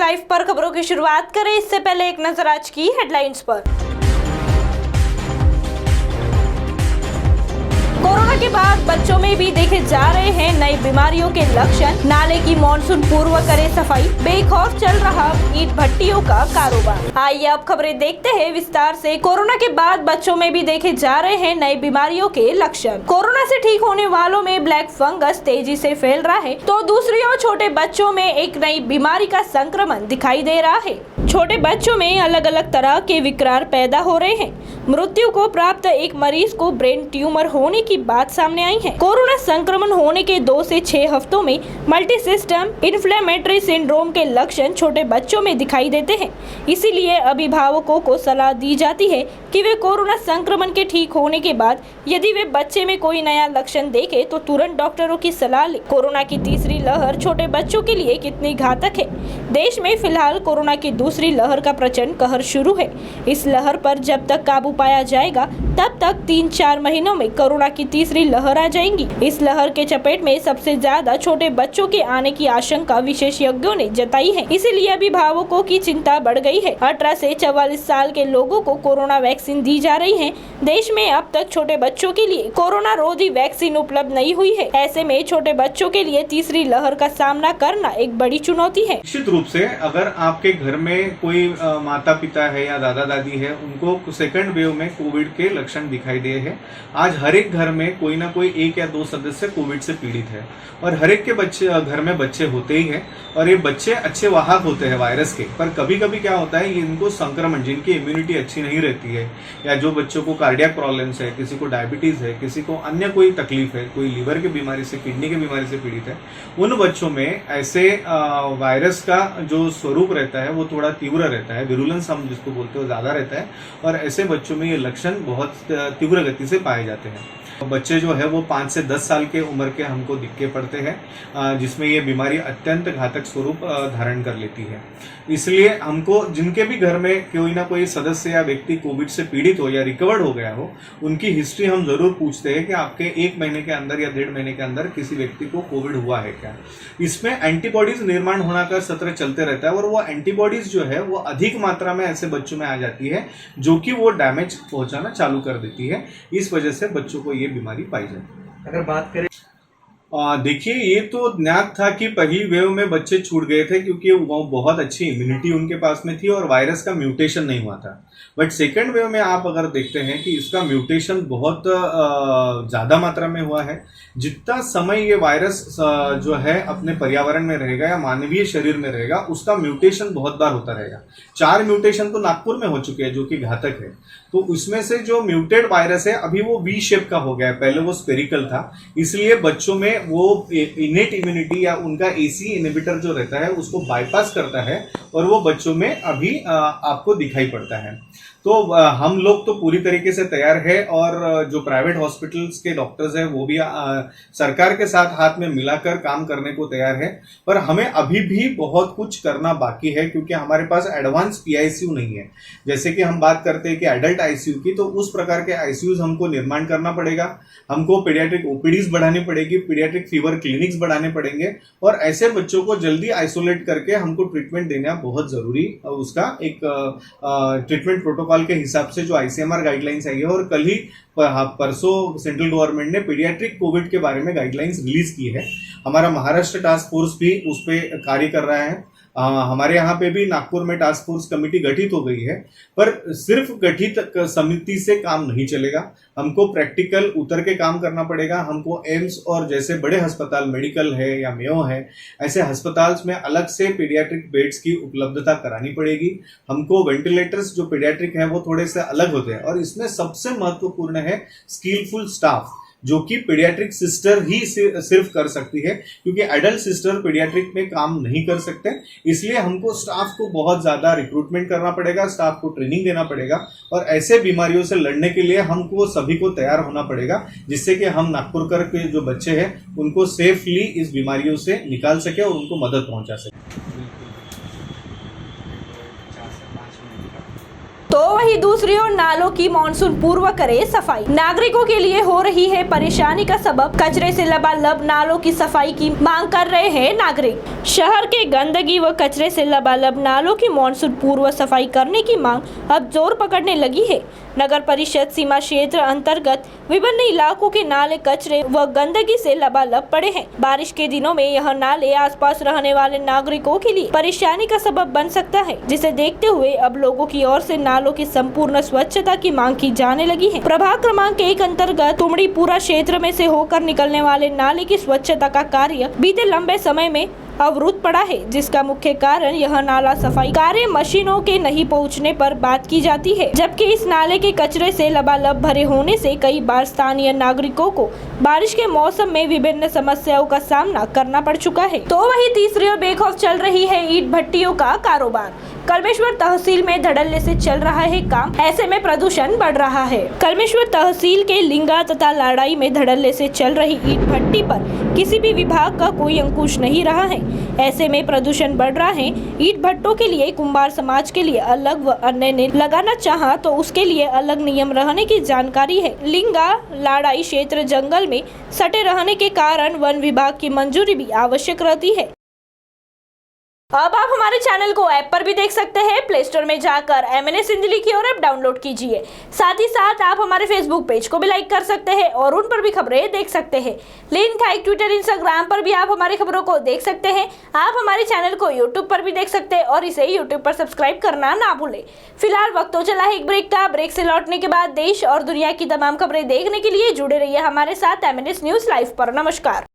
Live पर खबरों की शुरुआत करें इससे पहले एक नजर आज की हेडलाइंस पर। कोरोना के बाद बच्चों में भी देखे जा रहे हैं नई बीमारियों के लक्षण। नाले की मानसून पूर्व करे सफाई, बेखौफ चल रहा ईंट भट्टियों का कारोबार। आइए अब खबरें देखते हैं विस्तार से। कोरोना के बाद बच्चों में भी देखे जा रहे हैं नई बीमारियों के लक्षण। कोरोना से ठीक होने वालों में ब्लैक फंगस तेजी से फैल रहा है, तो दूसरी ओर छोटे बच्चों में एक नई बीमारी का संक्रमण दिखाई दे रहा है। छोटे बच्चों में अलग अलग तरह के विकार पैदा हो रहे हैं। मृत्यु को प्राप्त एक मरीज को ब्रेन ट्यूमर होने की बात सामने आई है। कोरोना संक्रमण होने के 2 से 6 हफ्तों में मल्टी सिस्टम इन्फ्लेमेटरी सिंड्रोम के लक्षण छोटे बच्चों में दिखाई देते हैं। इसीलिए अभिभावकों को सलाह दी जाती है कि वे कोरोना संक्रमण के ठीक होने के बाद यदि वे बच्चे में कोई नया लक्षण देखे तो तुरंत डॉक्टरों की सलाह लें। कोरोना की तीसरी लहर छोटे बच्चों के लिए कितनी घातक है? देश में फिलहाल कोरोना की दूसरी लहर का प्रचंड कहर शुरू है। इस लहर पर जब तक काबू पाया जाएगा तब तक 3-4 महीनों में कोरोना की तीसरी लहर आ जाएगी। इस लहर के चपेट में सबसे ज्यादा छोटे बच्चों के आने की आशंका विशेषज्ञों ने जताई है। इसीलिए अभिभावकों की चिंता बढ़ गई है। 18 से 44 साल के लोगों को कोरोना वैक्सीन दी जा रही है। देश में अब तक छोटे बच्चों के लिए कोरोना रोधी वैक्सीन उपलब्ध नहीं हुई है। ऐसे में छोटे बच्चों के लिए तीसरी लहर का सामना करना एक बड़ी चुनौती है। निश्चित रूप से अगर आपके घर में कोई माता पिता है या दादा दादी है, उनको सेकंड वेव में कोविड के लक्षण दिखाई दिए हैं। आज हर एक घर में कोई ना कोई 1 या 2 सदस्य कोविड से पीड़ित है और हर एक के बच्चे घर में बच्चे होते ही हैं और ये बच्चे अच्छे वाहक होते हैं वायरस के। पर कभी कभी क्या होता है, इनको संक्रमण, जिनकी इम्यूनिटी अच्छी नहीं रहती है या जो बच्चों को कार्डियक प्रॉब्लम्स है, किसी को डायबिटीज है, किसी को अन्य कोई तकलीफ है, कोई लीवर की बीमारी से, किडनी की बीमारी से पीड़ित है, उन बच्चों में ऐसे वायरस का जो स्वरूप रहता है वो थोड़ा तीव्र रहता है। विरुलेंस हम जिसको बोलते हो ज्यादा रहता है और ऐसे बच्चों में ये लक्षण बहुत तीव्र गति से पाए जाते हैं। बच्चे जो है वो 5 से 10 साल के उम्र के हमको दिख के पड़ते हैं, जिसमें ये बीमारी अत्यंत घातक स्वरूप धारण कर लेती है। इसलिए हमको जिनके भी घर में कोई ना कोई सदस्य या व्यक्ति कोविड से पीड़ित हो या रिकवर्ड हो गया हो, उनकी हिस्ट्री हम जरूर पूछते हैं कि आपके 1 महीने के अंदर या 1.5 महीने के अंदर किसी व्यक्ति को कोविड हुआ है क्या। इसमें एंटीबॉडीज निर्माण होना का सत्र चलते रहता है और वो एंटीबॉडीज जो है वो अधिक मात्रा में ऐसे बच्चों में आ जाती है जो कि वो डैमेज पहुंचाना चालू कर देती है। इस वजह से बच्चों को ये बीमारी पाई जाती है। अगर बात करें देखिए, ये तो ज्ञात था कि पहली वेव में बच्चे छूट गए थे क्योंकि वो बहुत अच्छी इम्यूनिटी उनके पास में थी और वायरस का म्यूटेशन नहीं हुआ था। बट सेकेंड वेव में आप अगर देखते हैं कि इसका म्यूटेशन बहुत ज्यादा मात्रा में हुआ है। जितना समय ये वायरस जो है अपने पर्यावरण में रहेगा या मानवीय शरीर में रहेगा, उसका म्यूटेशन बहुत बार होता रहेगा। 4 म्यूटेशन तो नागपुर में हो चुके हैं जो कि घातक है। तो उसमें से जो म्यूटेड वायरस है अभी वो वी शेप का हो गया है, पहले वो स्पेरिकल था। इसलिए बच्चों में वो इनेट इम्यूनिटी या उनका एसी इनहिबिटर जो रहता है उसको बाईपास करता है और वो बच्चों में अभी आपको दिखाई पड़ता है। तो हम लोग तो पूरी तरीके से तैयार है और जो प्राइवेट हॉस्पिटल्स के डॉक्टर्स हैं वो भी सरकार के साथ हाथ में मिलाकर काम करने को तैयार है। पर हमें अभी भी बहुत कुछ करना बाकी है क्योंकि हमारे पास एडवांस पीआईसीयू नहीं है। जैसे कि हम बात करते हैं कि एडल्ट आईसीयू की, तो उस प्रकार के आईसीयूज हमको निर्माण करना पड़ेगा। हमको पीडियाट्रिक ओपीडीज बढ़ानी पड़ेगी, पीडियाट्रिक फीवर क्लिनिक्स बढ़ाने पड़ेंगे और ऐसे बच्चों को जल्दी आइसोलेट करके हमको ट्रीटमेंट देना बहुत जरूरी। उसका एक ट्रीटमेंट प्रोटोकॉल के हिसाब से जो आईसीएमआर गाइडलाइंस आई है और कल ही परसों सेंट्रल गवर्नमेंट ने पीडियाट्रिक कोविड के बारे में गाइडलाइंस रिलीज की है। हमारा महाराष्ट्र टास्क फोर्स भी उस पर कार्य कर रहा है। हमारे यहाँ पे भी नागपुर में टास्क फोर्स कमेटी गठित हो गई है। पर सिर्फ गठित समिति से काम नहीं चलेगा, हमको प्रैक्टिकल उतर के काम करना पड़ेगा। हमको एम्स और जैसे बड़े अस्पताल मेडिकल है या मेयो है, ऐसे अस्पताल में अलग से पीडियाट्रिक बेड्स की उपलब्धता करानी पड़ेगी। हमको वेंटिलेटर्स जो पीडियाट्रिक है वो थोड़े से अलग होते हैं और इसमें सबसे महत्वपूर्ण है स्किलफुल स्टाफ, जो कि पीडियाट्रिक सिस्टर ही सिर्फ कर सकती है क्योंकि एडल्ट सिस्टर पीडियाट्रिक में काम नहीं कर सकते। इसलिए हमको स्टाफ को बहुत ज्यादा रिक्रूटमेंट करना पड़ेगा, स्टाफ को ट्रेनिंग देना पड़ेगा और ऐसे बीमारियों से लड़ने के लिए हमको सभी को तैयार होना पड़ेगा, जिससे कि हम नागपुर के जो बच्चे हैं उनको सेफली इस बीमारियों से निकाल सके और उनको मदद पहुंचा सके। तो वहीं दूसरी ओर नालों की मानसून पूर्व करे सफाई। नागरिकों के लिए हो रही है परेशानी का सबब। कचरे से लबालब नालों की सफाई की मांग कर रहे हैं नागरिक। शहर के गंदगी व कचरे से लबालब नालों की मानसून पूर्व सफाई करने की मांग अब जोर पकड़ने लगी है। नगर परिषद सीमा क्षेत्र अंतर्गत विभिन्न इलाकों के नाले कचरे व गंदगी से लबालब पड़े हैं। बारिश के दिनों में यह नाले आसपास रहने वाले नागरिकों के लिए परेशानी का सबब बन सकता है, जिसे देखते हुए अब लोगों की ओर से नालों की संपूर्ण स्वच्छता की मांग की जाने लगी है। प्रभाग क्रमांक 1 अंतर्गत तुमड़ीपुरा क्षेत्र में से होकर निकलने वाले नाले की स्वच्छता का कार्य बीते लंबे समय में अवरुद्ध पड़ा है, जिसका मुख्य कारण यह नाला सफाई कार्य मशीनों के नहीं पहुंचने पर बात की जाती है। जबकि इस नाले के कचरे से लबालब भरे होने से कई बार स्थानीय नागरिकों को बारिश के मौसम में विभिन्न समस्याओं का सामना करना पड़ चुका है। तो वही तीसरी ओर बेखौफ चल रही है ईंट भट्टियों का कारोबार। कलमेश्वर तहसील में धड़ल्ले से चल रहा है काम, ऐसे में प्रदूषण बढ़ रहा है। कलमेश्वर तहसील के लिंगा तथा लाड़ाई में धड़ल्ले से चल रही ईंट भट्टी पर किसी भी विभाग का कोई अंकुश नहीं रहा है। ऐसे में प्रदूषण बढ़ रहा है। ईंट भट्टों के लिए कुंभार समाज के लिए अलग व अन्य ने लगाना चाहा तो उसके लिए अलग नियम रहने की जानकारी है। लिंगा लाड़ाई क्षेत्र जंगल में सटे रहने के कारण वन विभाग की मंजूरी भी आवश्यक रहती है। अब आप हमारे चैनल को ऐप पर भी देख सकते हैं। प्ले स्टोर में जाकर MNS हिंदी लिखिए और ऐप डाउनलोड कीजिए। साथ ही साथ आप हमारे फेसबुक पेज को भी लाइक कर सकते हैं और उन पर भी खबरें देख सकते हैं। लिंक है ट्विटर इंस्टाग्राम पर भी आप हमारी खबरों को देख सकते हैं। आप हमारे चैनल को यूट्यूब पर भी देख सकते हैं और इसे यूट्यूब पर सब्सक्राइब करना ना भूलें। फिलहाल वक्त तो चला है एक ब्रेक का। ब्रेक से लौटने के बाद देश और दुनिया की तमाम खबरें देखने के लिए जुड़े रहिए हमारे साथ MNS न्यूज लाइव पर। नमस्कार।